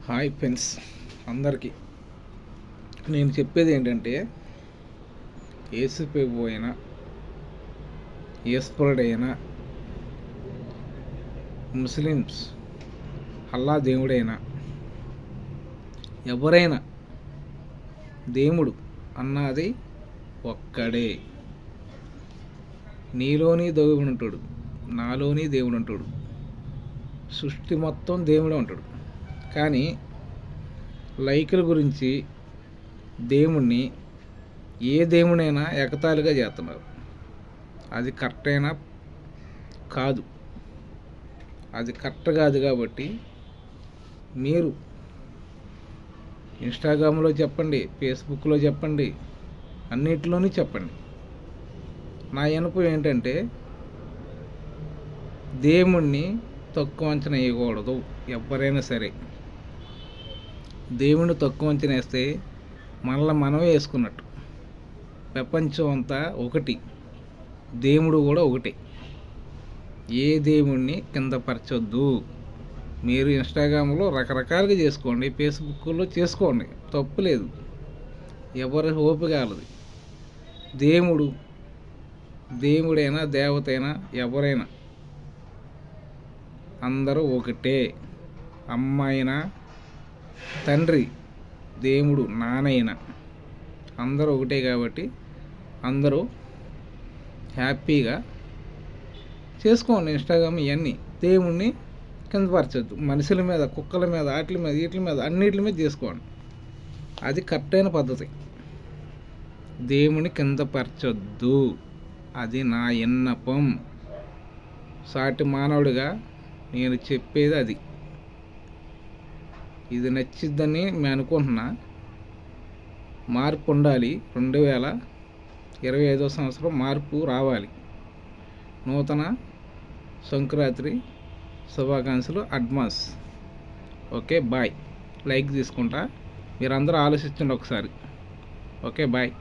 Hi friends అందరికీ నేను చెప్పేది ఏంటంటే యేసు ప్రభు అయినా యేసుపరుడైనా ముస్లిమ్స్ అల్లా దేవుడైనా ఎవరైనా దేవుడు అన్నది ఒక్కడే. నీలోని దేవుడు ఉంటాడు, నాలోని దేవుడు ఉంటాడు, సృష్టి మొత్తం దేవుడే ఉంటాడు. కానీ లైకుల గురించి దేవుణ్ణి ఏ దేవునైనా ఎగతాళిగా చేస్తున్నారు. అది కరెక్ట్ అయినా కాదు, అది కరెక్ట్ కాదు. కాబట్టి మీరు ఇన్స్టాగ్రామ్లో చెప్పండి, ఫేస్బుక్లో చెప్పండి, అన్నిటిలోనూ చెప్పండి. నా అనుభవం ఏంటంటే దేవుణ్ణి తక్కువ అంచనా వేయకూడదు. ఎవరైనా సరే దేవుణ్ణి తక్కువ అంచనా వేస్తే మనల్ని మనమే వేసుకున్నట్టు. ప్రపంచం అంతా ఒకటి, దేవుడు కూడా ఒకటే. ఏ దేవుణ్ణి కిందపరచొద్దు. మీరు ఇన్స్టాగ్రామ్లో రకరకాలుగా చేసుకోండి, ఫేస్బుక్లో చేసుకోండి, తప్పులేదు. ఎవరి ఓపిక కాలది. దేవుడైనా దేవత అయినా ఎవరైనా అందరూ ఒకటే. అమ్మాయినా తండ్రి దేవుడు నానైనా అందరూ ఒకటే. కాబట్టి అందరూ హ్యాపీగా చేసుకోండి ఇన్స్టాగ్రామ్. ఇవన్నీ దేవుణ్ణి కిందపరచొద్దు. మనుషుల మీద, కుక్కల మీద, వాటి మీద, వీటి మీద, అన్నిటి మీద చేసుకోండి. అది కరెక్ట్ అయిన పద్ధతి. దేవుని కిందపరచొద్దు. అది నా విన్నపం. సాటి మానవుడిగా నేను చెప్పేది అది. ఇది నచ్చిద్దని నేను అనుకుంటున్నా. మార్పు ఉండాలి. 2025 సంవత్సరం మార్పు రావాలి. నూతన సంక్రాంతి శుభాకాంక్షలు అడ్వాన్స్. Okay, bye. లైక్ తీసుకుంటా. మీరందరూ ఆలోచించండి ఒకసారి. Okay, bye.